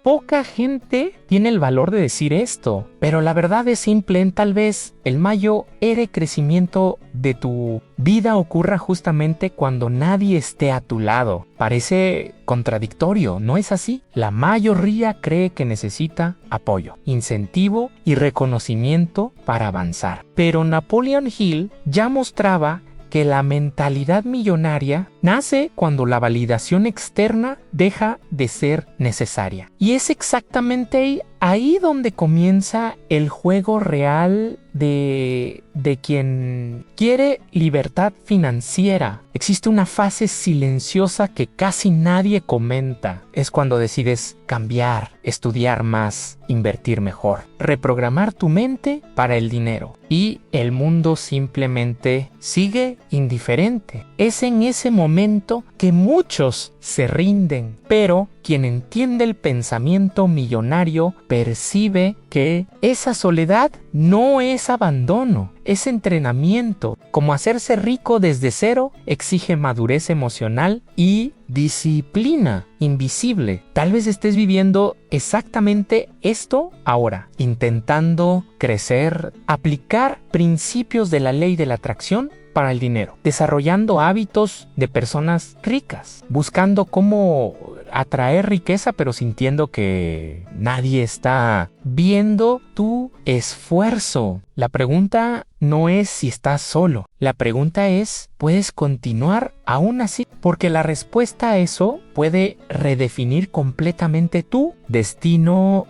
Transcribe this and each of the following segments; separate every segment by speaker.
Speaker 1: Poca gente tiene el valor de decir esto, pero la verdad es simple. Tal vez el mayor crecimiento de tu vida ocurra justamente cuando nadie esté a tu lado. Parece contradictorio, ¿no es así? La mayoría cree que necesita apoyo, incentivo y reconocimiento para avanzar. Pero Napoleon Hill ya mostraba que la mentalidad millonaria nace cuando la validación externa deja de ser necesaria. Y es exactamente ahí donde comienza el juego real de quien quiere libertad financiera. Existe una fase silenciosa que casi nadie comenta. Es cuando decides cambiar, estudiar más, invertir mejor, reprogramar tu mente para el dinero. Y el mundo simplemente sigue indiferente. Es en ese momento que muchos se rinden, pero quien entiende el pensamiento millonario percibe que esa soledad no es abandono, es entrenamiento. Como hacerse rico desde cero exige madurez emocional y disciplina invisible. Tal vez estés viviendo exactamente esto ahora, intentando crecer, aplicar principios de la ley de la atracción para el dinero, desarrollando hábitos de personas ricas, buscando cómo atraer riqueza, pero sintiendo que nadie está viendo tu esfuerzo. La pregunta no es si estás solo. La pregunta es, ¿puedes continuar aún así? Porque la respuesta a eso puede redefinir completamente tu destino.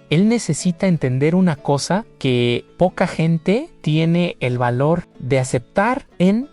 Speaker 1: Él necesita entender una cosa que poca gente tiene el valor de aceptar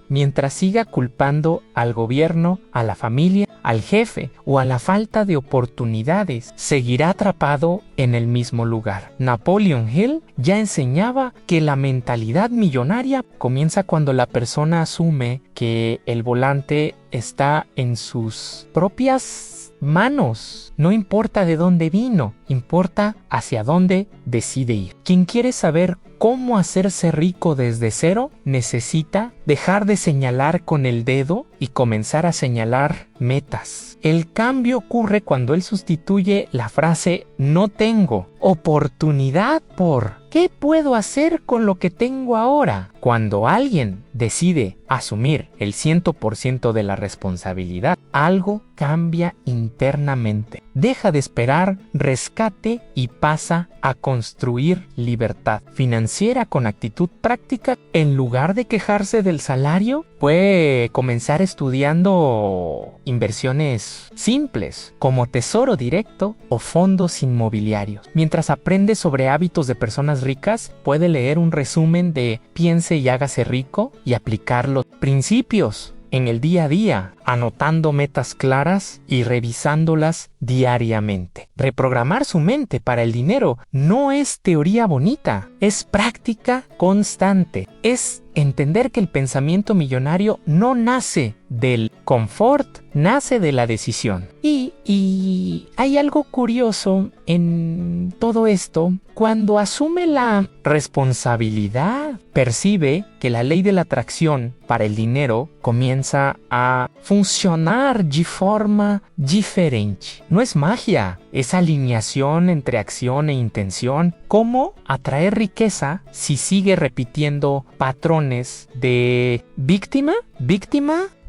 Speaker 1: mientras siga culpando al gobierno, a la familia, al jefe o a la falta de oportunidades. Seguirá atrapado en el mismo lugar. Napoleon Hill ya enseñaba que la mentalidad millonaria comienza cuando la persona asume que el volante está en sus propias manos. No importa de dónde vino, importa hacia dónde decide ir. Quien quiere saber cómo hacerse rico desde cero, necesita dejar de señalar con el dedo y comenzar a señalar metas. El cambio ocurre cuando él sustituye la frase "no tengo oportunidad" por "¿qué puedo hacer con lo que tengo ahora?". Cuando alguien decide asumir el 100% de la responsabilidad, algo cambia internamente. Deja de esperar rescate y pasa a construir libertad financiera con actitud práctica. En lugar de quejarse del salario, puede comenzar estudiando inversiones simples como tesoro directo o fondos inmobiliarios. Mientras aprende sobre hábitos de personas ricas, puede leer un resumen de Piense y hágase rico y aplicar los principios en el día a día, anotando metas claras y revisándolas diariamente. Reprogramar su mente para el dinero no es teoría bonita, es práctica constante. Es entender que el pensamiento millonario no nace del confort, nace de la decisión. Y hay algo curioso en todo esto. Cuando asume la responsabilidad, percibe que la ley de la atracción para el dinero comienza a funcionar de forma diferente. No es magia, es alineación entre acción e intención. ¿Cómo atraer riqueza si sigue repitiendo patrones de víctima?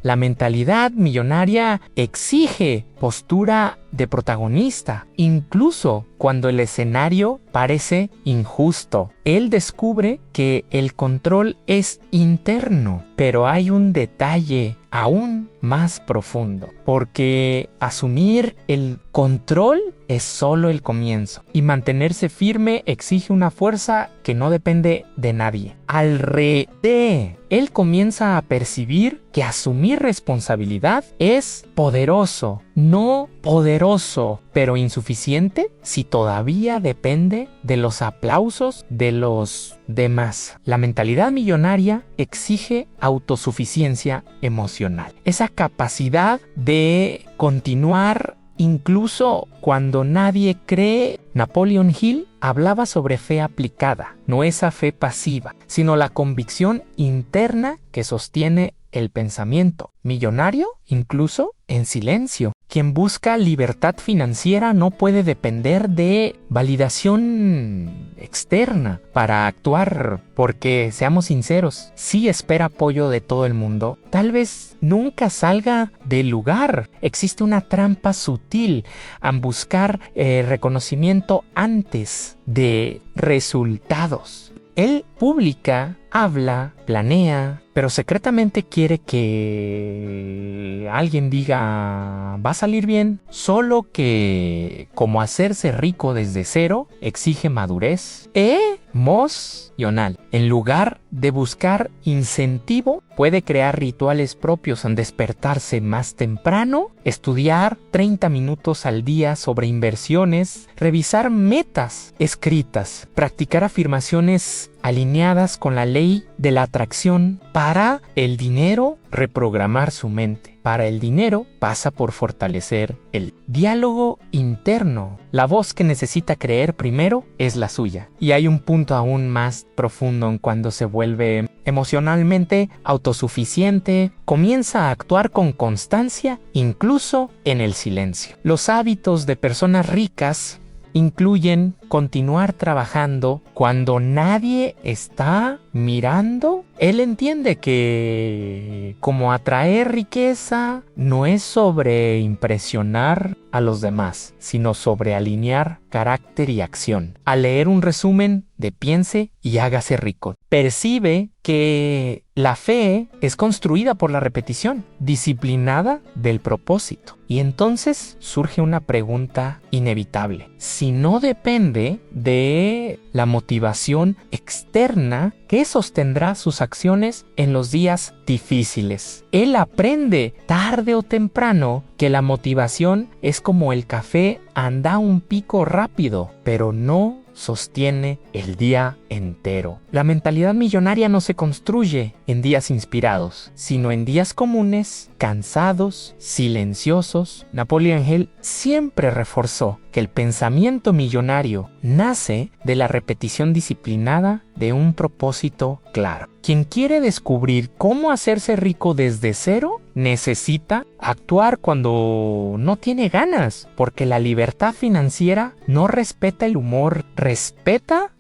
Speaker 1: La mentalidad millonaria exige postura de protagonista, incluso cuando el escenario parece injusto. Él descubre que el control es interno, pero hay un detalle aún más profundo, porque asumir el control es solo el comienzo y mantenerse firme exige una fuerza que no depende de nadie. Al revés, él comienza a percibir que asumir responsabilidad es poderoso, no poderoso, pero insuficiente si todavía depende de los aplausos de los demás. La mentalidad millonaria exige autosuficiencia emocional, esa capacidad de continuar incluso cuando nadie cree. Napoleon Hill hablaba sobre fe aplicada, no esa fe pasiva, sino la convicción interna que sostiene el pensamiento millonario, incluso en silencio. Quien busca libertad financiera no puede depender de validación externa para actuar, porque, seamos sinceros, si espera apoyo de todo el mundo, tal vez nunca salga del lugar. Existe una trampa sutil en buscar reconocimiento antes de resultados. Él publica, habla, planea, pero secretamente quiere que alguien diga va a salir bien, solo que como hacerse rico desde cero exige madurez emocional. En lugar de buscar incentivo, puede crear rituales propios en despertarse más temprano, estudiar 30 minutos al día sobre inversiones, revisar metas escritas, practicar afirmaciones alineadas con la ley de la atracción. Para el dinero, reprogramar su mente. Para el dinero, pasa por fortalecer el diálogo interno. La voz que necesita creer primero es la suya. Y hay un punto aún más profundo en cuando se vuelve emocionalmente autosuficiente, comienza a actuar con constancia, incluso en el silencio. Los hábitos de personas ricas incluyen continuar trabajando cuando nadie está mirando. Él entiende que como atraer riqueza no es sobre impresionar a los demás, sino sobre alinear carácter y acción. Al leer un resumen de Piense y hágase rico, percibe que la fe es construida por la repetición, disciplinada del propósito. Y entonces surge una pregunta inevitable. Si no depende de la motivación externa, ¿qué sostendrá sus acciones en los días difíciles? Él aprende tarde o temprano que la motivación es como el café, anda un pico rápido, pero no sostiene el día entero. La mentalidad millonaria no se construye en días inspirados, sino en días comunes, cansados, silenciosos. Napoleon Hill siempre reforzó que el pensamiento millonario nace de la repetición disciplinada de un propósito claro. Quien quiere descubrir cómo hacerse rico desde cero, necesita actuar cuando no tiene ganas, porque la libertad financiera no respeta el humor, respeta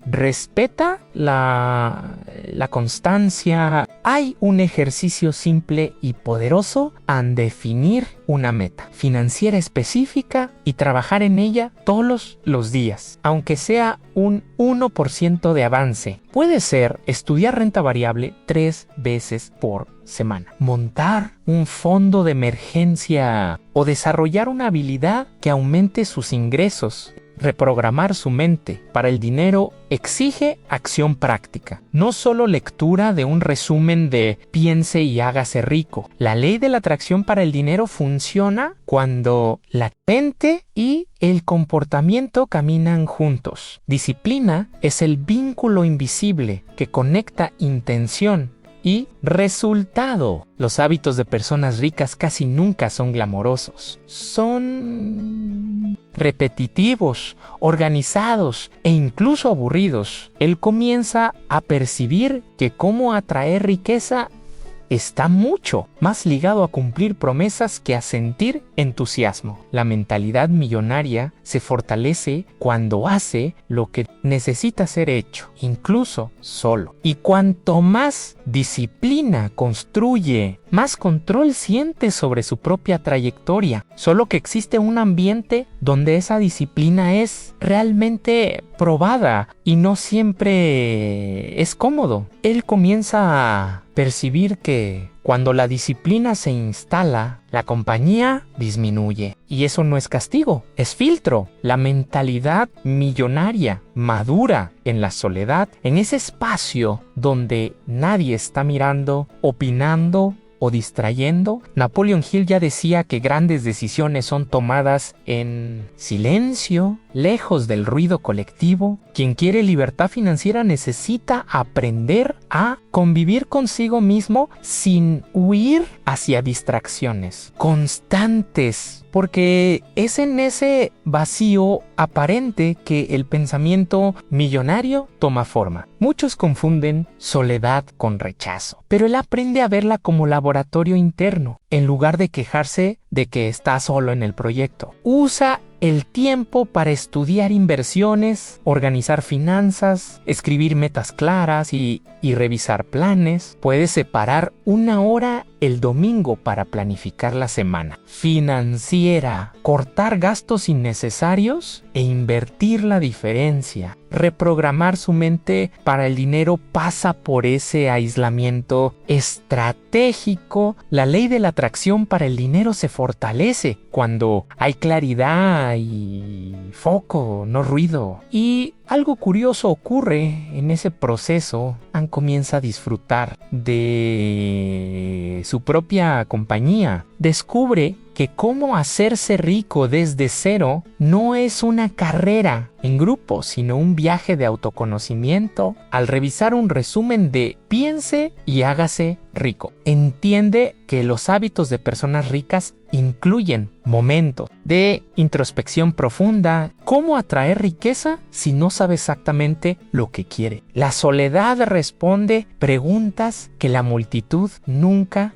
Speaker 1: la constancia. Hay un ejercicio simple y poderoso en definir una meta financiera específica y trabajar en ella todos los días, aunque sea un 1% de avance. Puede ser estudiar renta variable 3 veces por semana, montar un fondo de emergencia o desarrollar una habilidad que aumente sus ingresos. Reprogramar su mente para el dinero exige acción práctica, no solo lectura de un resumen de Piense y hágase rico. La ley de la atracción para el dinero funciona cuando la mente y el comportamiento caminan juntos. Disciplina es el vínculo invisible que conecta intención y resultado. Los hábitos de personas ricas casi nunca son glamorosos. Son repetitivos, organizados e incluso aburridos. Él comienza a percibir que cómo atraer riqueza está mucho más ligado a cumplir promesas que a sentir entusiasmo. La mentalidad millonaria se fortalece cuando hace lo que necesita ser hecho, incluso solo. Y cuanto más disciplina construye, más control siente sobre su propia trayectoria. Solo que existe un ambiente donde esa disciplina es realmente probada y no siempre es cómodo. Él comienza a percibir que cuando la disciplina se instala, la compañía disminuye. Y eso no es castigo, es filtro. La mentalidad millonaria madura en la soledad, en ese espacio donde nadie está mirando, opinando o distrayendo. Napoleon Hill ya decía que grandes decisiones son tomadas en silencio. lejos del ruido colectivo, quien quiere libertad financiera necesita aprender a convivir consigo mismo sin huir hacia distracciones constantes, porque es en ese vacío aparente que el pensamiento millonario toma forma. Muchos confunden soledad con rechazo, pero él aprende a verla como laboratorio interno, en lugar de quejarse de que está solo en el proyecto. Usa el tiempo para estudiar inversiones, organizar finanzas, escribir metas claras y revisar planes. Puede separar 1 hora el domingo para planificar la semana financiera, cortar gastos innecesarios e invertir la diferencia. Reprogramar su mente para el dinero pasa por ese aislamiento estratégico. La ley de la atracción para el dinero se fortalece cuando hay claridad y foco, no ruido. Y algo curioso ocurre en ese proceso. Ann comienza a disfrutar de su propia compañía. Descubre que cómo hacerse rico desde cero no es una carrera en grupo, sino un viaje de autoconocimiento. Al revisar un resumen de Piense y hágase rico, entiende que los hábitos de personas ricas incluyen momentos de introspección profunda. ¿Cómo atraer riqueza si no sabe exactamente lo que quiere? La soledad responde preguntas que la multitud nunca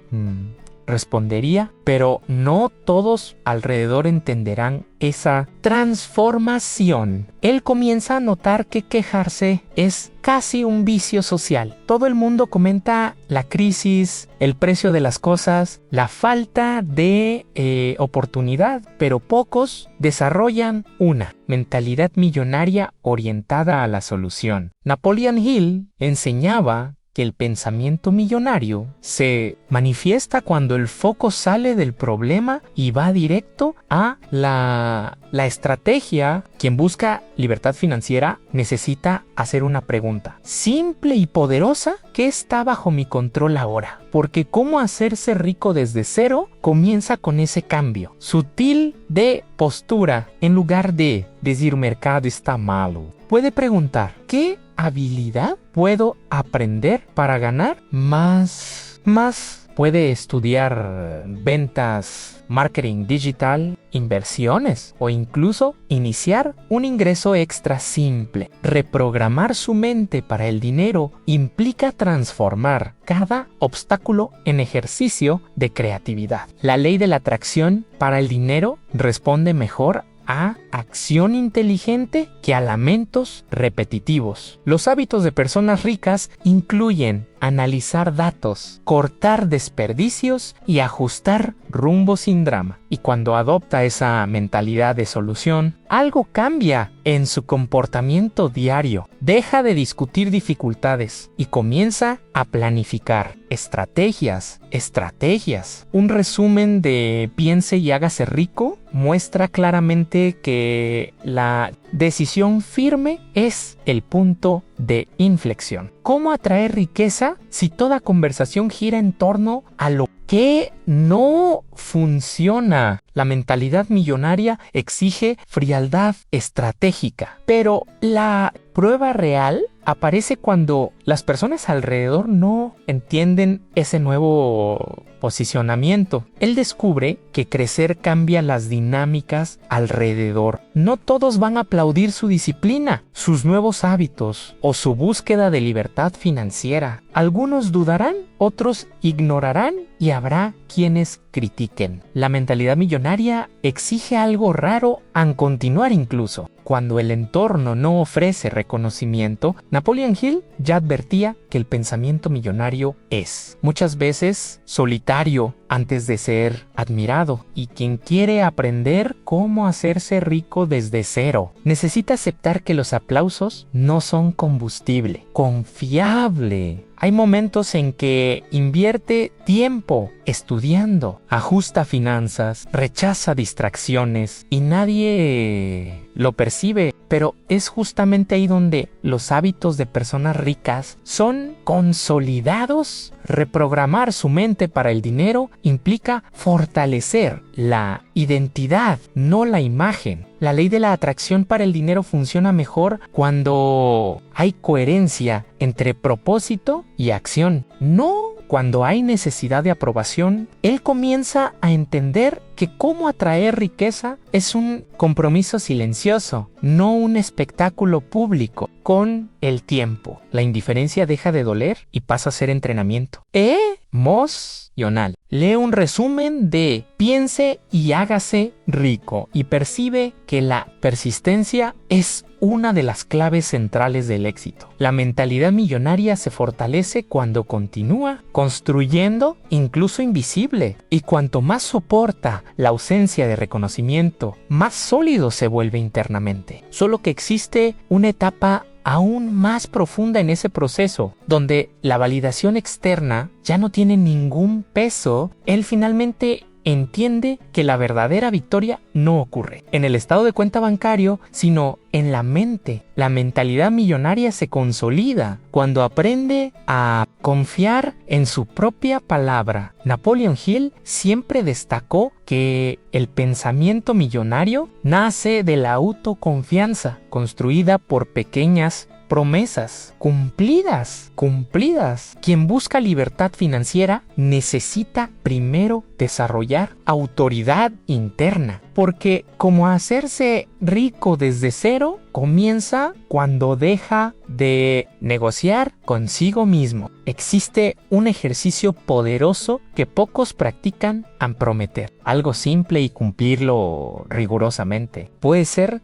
Speaker 1: respondería, pero no todos alrededor entenderán esa transformación. Él comienza a notar que quejarse es casi un vicio social. Todo el mundo comenta la crisis, el precio de las cosas, la falta de oportunidad, pero pocos desarrollan una mentalidad millonaria orientada a la solución. Napoleon Hill enseñaba que el pensamiento millonario se manifiesta cuando el foco sale del problema y va directo a la estrategia. Quien busca libertad financiera necesita hacer una pregunta simple y poderosa: ¿qué está bajo mi control ahora? Porque cómo hacerse rico desde cero comienza con ese cambio sutil de postura. En lugar de decir mercado está malo, puede preguntar: ¿qué habilidad puedo aprender para ganar más? Puede estudiar ventas, marketing digital, inversiones o incluso iniciar un ingreso extra simple. Reprogramar su mente para el dinero implica transformar cada obstáculo en ejercicio de creatividad. La ley de la atracción para el dinero responde mejor a acción inteligente que a lamentos repetitivos. Los hábitos de personas ricas incluyen analizar datos, cortar desperdicios y ajustar rumbo sin drama. Y cuando adopta esa mentalidad de solución, algo cambia en su comportamiento diario. Deja de discutir dificultades y comienza a planificar estrategias. Un resumen de Piense y hágase rico muestra claramente que la decisión firme es el punto de inflexión. ¿Cómo atraer riqueza si toda conversación gira en torno a lo que no funciona? La mentalidad millonaria exige frialdad estratégica, pero la prueba real aparece cuando las personas alrededor no entienden ese nuevo posicionamiento. Él descubre que crecer cambia las dinámicas alrededor. No todos van a aplaudir su disciplina, sus nuevos hábitos o su búsqueda de libertad financiera. Algunos dudarán, otros ignorarán y habrá quienes critiquen. La mentalidad millonaria exige algo raro al continuar incluso. Cuando el entorno no ofrece reconocimiento, Napoleon Hill ya advertía que el pensamiento millonario es muchas veces solitario antes de ser admirado, y quien quiere aprender cómo hacerse rico desde cero necesita aceptar que los aplausos no son combustible confiable. Hay momentos en que invierte tiempo estudiando, ajusta finanzas, rechaza distracciones y nadie lo percibe, pero es justamente ahí donde los hábitos de personas ricas son consolidados. Reprogramar su mente para el dinero implica fortalecer la identidad, no la imagen. La ley de la atracción para el dinero funciona mejor cuando hay coherencia entre propósito y acción, no cuando hay necesidad de aprobación. Él comienza a entender que cómo atraer riqueza es un compromiso silencioso, no un espectáculo público. Con el tiempo, la indiferencia deja de doler y pasa a ser entrenamiento. Emocional. Lee un resumen de Piense y hágase rico y percibe que la persistencia es una de las claves centrales del éxito. La mentalidad millonaria se fortalece cuando continúa construyendo, incluso invisible, y cuanto más soporta la ausencia de reconocimiento, más sólido se vuelve internamente. Solo que existe una etapa aún más profunda en ese proceso, donde la validación externa ya no tiene ningún peso. Él finalmente entiende que la verdadera victoria no ocurre en el estado de cuenta bancario, sino en la mente. La mentalidad millonaria se consolida cuando aprende a confiar en su propia palabra. Napoleon Hill siempre destacó que el pensamiento millonario nace de la autoconfianza, construida por pequeñas promesas cumplidas. Quien busca libertad financiera necesita primero desarrollar autoridad interna, porque como hacerse rico desde cero comienza cuando deja de negociar consigo mismo. Existe un ejercicio poderoso que pocos practican al prometer algo simple y cumplirlo rigurosamente. Puede ser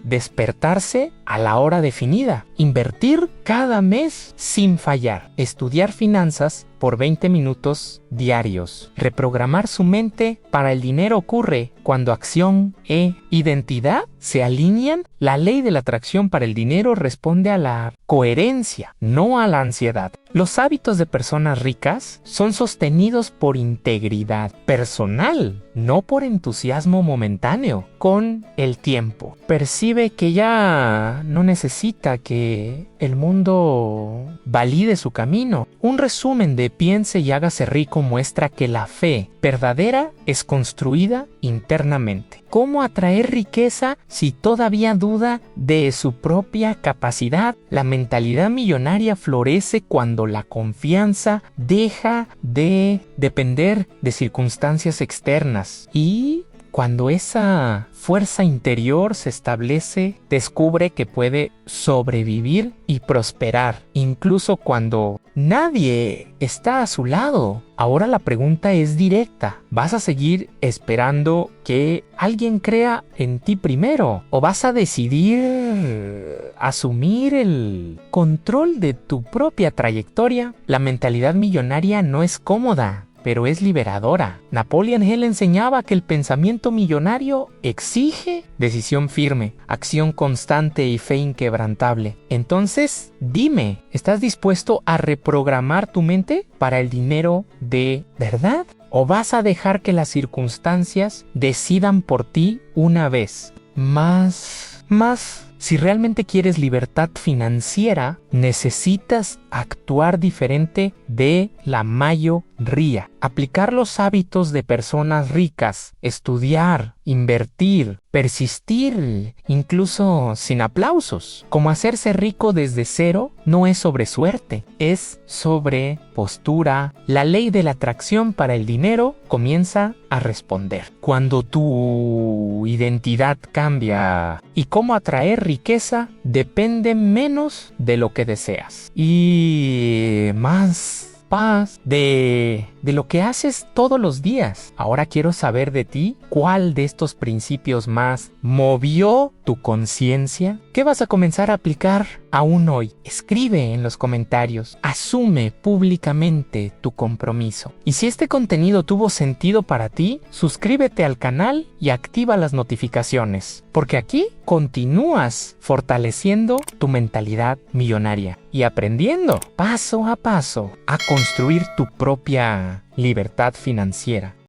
Speaker 1: despertarse a la hora definida, invertir cada mes sin fallar, estudiar finanzas por 20 minutos diarios. Reprogramar su mente para el dinero ocurre cuando acción e identidad se alinean. La ley de la atracción para el dinero responde a la coherencia, no a la ansiedad. Los hábitos de personas ricas son sostenidos por integridad personal, no por entusiasmo momentáneo. Con el tiempo, percibe que ya no necesita que el mundo valide su camino. Un resumen de Piense y hágase rico muestra que la fe verdadera es construida internamente. ¿Cómo atraer riqueza si todavía duda de su propia capacidad? La mentalidad millonaria florece cuando la confianza deja de depender de circunstancias externas y cuando esa fuerza interior se establece, descubre que puede sobrevivir y prosperar, incluso cuando nadie está a su lado. Ahora la pregunta es directa. ¿Vas a seguir esperando que alguien crea en ti primero? ¿O vas a decidir asumir el control de tu propia trayectoria? La mentalidad millonaria no es cómoda, pero es liberadora. Napoleon Hill enseñaba que el pensamiento millonario exige decisión firme, acción constante y fe inquebrantable. Entonces, dime, ¿estás dispuesto a reprogramar tu mente para el dinero de verdad? ¿O vas a dejar que las circunstancias decidan por ti una vez más? Si realmente quieres libertad financiera, necesitas actuar diferente de la mayoría. Aplicar los hábitos de personas ricas, estudiar, invertir, persistir, incluso sin aplausos. Como hacerse rico desde cero no es sobre suerte, es sobre postura. La ley de la atracción para el dinero comienza a responder cuando tu identidad cambia, y cómo atraer riqueza depende menos de lo que deseas y más paz de lo que haces todos los días. Ahora quiero saber de ti, ¿cuál de estos principios más movió tu conciencia? ¿Qué vas a comenzar a aplicar aún hoy? Escribe en los comentarios. Asume públicamente tu compromiso. Y si este contenido tuvo sentido para ti, suscríbete al canal y activa las notificaciones, porque aquí continúas fortaleciendo tu mentalidad millonaria y aprendiendo paso a paso a construir tu propia libertad financiera.